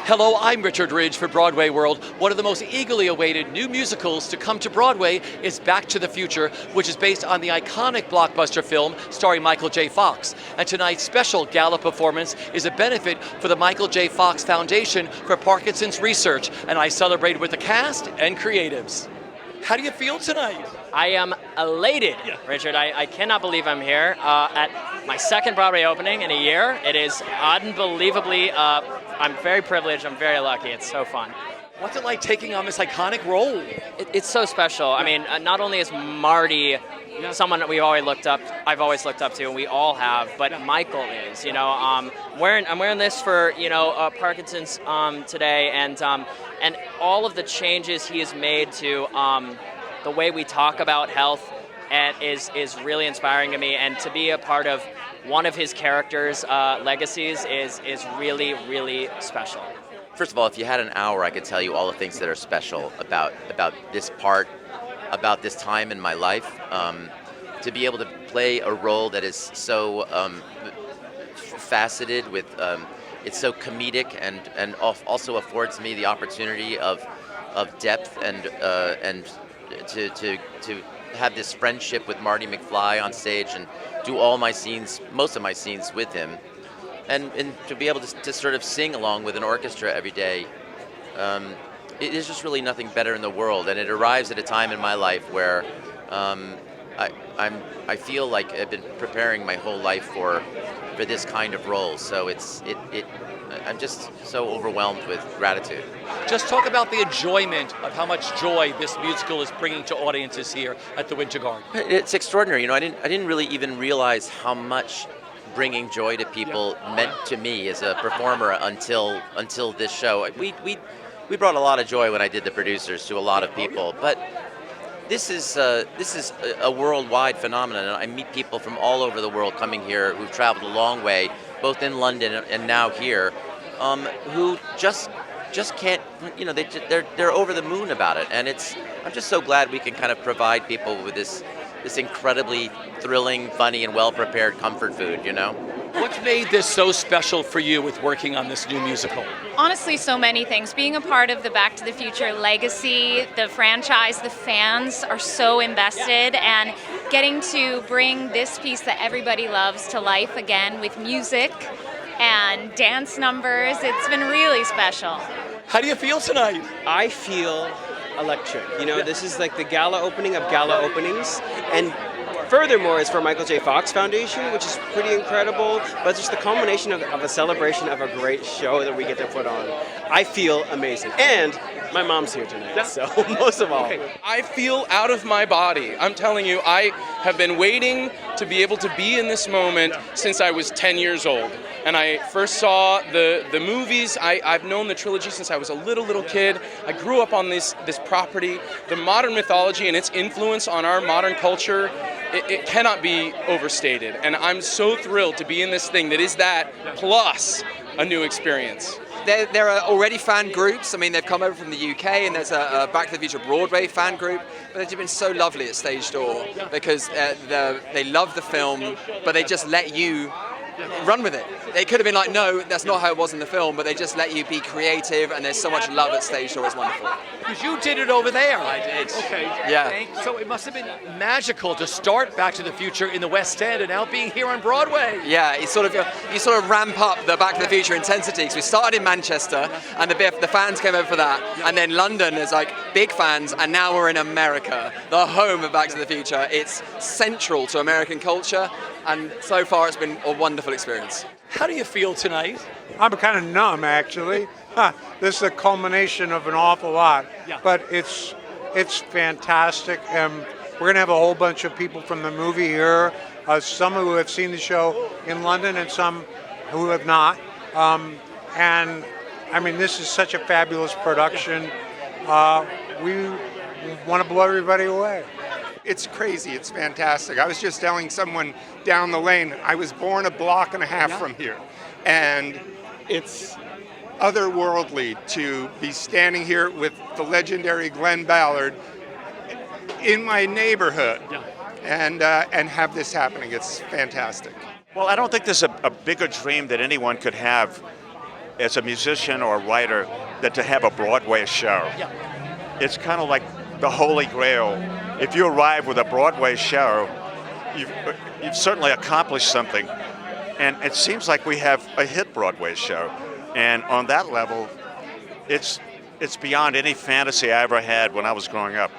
Hello, I'm Richard Ridge for BroadwayWorld. One of the most eagerly awaited new musicals to come to Broadway is Back to the Future, which is based on the iconic blockbuster film starring Michael J. Fox. And tonight's special gala performance is a benefit for the Michael J. Fox Foundation for Parkinson's Research, and I celebrate with the cast and creatives. How do you feel tonight? I am elated, Richard. I cannot believe I'm here at my second Broadway opening in a year. It is unbelievably, I'm very privileged, I'm very lucky. It's so fun. What's it like taking on this iconic role? It's so special. I mean, not only is Marty someone that I've always looked up to, and we all have, but Michael is, I'm wearing this for, Parkinson's today, and all of the changes he has made to the way we talk about health and is really inspiring to me, and to be a part of one of his characters' legacies is really, really special. First of all, if you had an hour, I could tell you all the things that are special about this part, about this time in my life. To be able to play a role that is so faceted, with it's so comedic, and also affords me the opportunity of depth and to have this friendship with Marty McFly on stage and do all my scenes, most of my scenes with him. And to be able to sort of sing along with an orchestra every day, it is just really nothing better in the world. And it arrives at a time in my life where I feel like I've been preparing my whole life for this kind of role. So I'm just so overwhelmed with gratitude. Just talk about the enjoyment of how much joy this musical is bringing to audiences here at the Winter Garden. It's extraordinary. I didn't really even realize how much bringing joy to people meant to me as a performer until this show. We brought a lot of joy when I did the producers to a lot of people, but this is a worldwide phenomenon. I meet people from all over the world coming here who've traveled a long way, both in London and now here, who just can't, they're over the moon about it. And I'm just so glad we can kind of provide people with this incredibly thrilling, funny, and well-prepared comfort food, What's made this so special for you with working on this new musical? Honestly, so many things. Being a part of the Back to the Future legacy, the franchise, the fans are so invested, and getting to bring this piece that everybody loves to life again with music and dance numbers, it's been really special. How do you feel tonight? I feel electric. This is like the gala opening of gala openings, and furthermore, it's for Michael J. Fox Foundation, which is pretty incredible, but just the combination of a celebration of a great show that we get to put on. I feel amazing. And my mom's here tonight, so most of all. I feel out of my body. I'm telling you, I have been waiting to be able to be in this moment since I was 10 years old. And I first saw the movies. I've known the trilogy since I was a little kid. I grew up on this property. The modern mythology and its influence on our modern culture, it cannot be overstated. And I'm so thrilled to be in this thing that is that plus a new experience. There are already fan groups. I mean, they've come over from the UK, and there's a Back to the Future Broadway fan group. But they've been so lovely at Stage Door because they love the film, but they just let you run with it. They could have been like, no, that's not how it was in the film, but they just let you be creative, and there's so much love at Stage Door. It's wonderful. Because you did it over there. I did. Okay. Yeah. So it must have been magical to start Back to the Future in the West End and now being here on Broadway. Yeah, you sort of ramp up the Back to the Future intensity. So we started in Manchester, and the fans came over for that, and then London is like big fans, and now we're in America, the home of Back to the Future. It's central to American culture, and so far it's been a wonderful experience. How do you feel tonight? I'm kind of numb, actually. This is a culmination of an awful lot, but it's fantastic. We're going to have a whole bunch of people from the movie here, some who have seen the show in London and some who have not. And I mean, this is such a fabulous production. We want to blow everybody away. It's crazy. It's fantastic. I was just telling someone down the lane, I was born a block and a half from here. And it's otherworldly to be standing here with the legendary Glenn Ballard in my neighborhood and have this happening. It's fantastic. Well, I don't think there's a bigger dream that anyone could have as a musician or a writer, that to have a Broadway show. Yeah. It's kind of like the holy grail. If you arrive with a Broadway show, you've certainly accomplished something. And it seems like we have a hit Broadway show. And on that level, it's beyond any fantasy I ever had when I was growing up.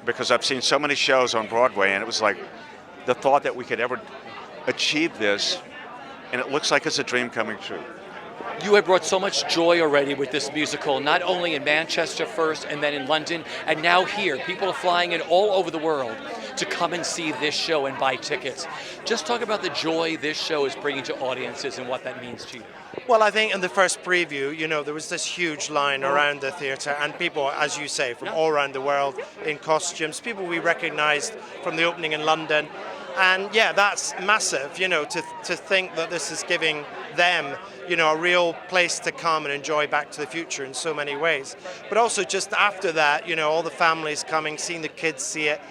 Because I've seen so many shows on Broadway, and it was like the thought that we could ever achieve this, and it looks like it's a dream coming true. You have brought so much joy already with this musical, not only in Manchester first and then in London, and now here. People are flying in all over the world to come and see this show and buy tickets. Just talk about the joy this show is bringing to audiences and what that means to you. Well, I think in the first preview, there was this huge line around the theatre, and people, as you say, from all around the world in costumes, people we recognised from the opening in London. And yeah, that's massive, to think that this is giving them, a real place to come and enjoy Back to the Future in so many ways. But also just after that, all the families coming, seeing the kids see it,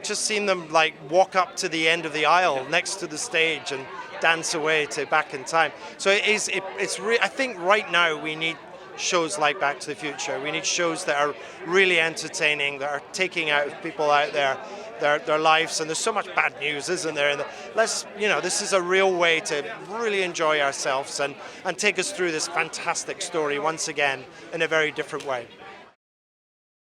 just seeing them like walk up to the end of the aisle next to the stage and dance away to Back in Time. So I think right now we need shows like Back to the Future. We need shows that are really entertaining, that are taking out people out there their lives, and there's so much bad news, isn't there? And this is a real way to really enjoy ourselves and take us through this fantastic story once again in a very different way.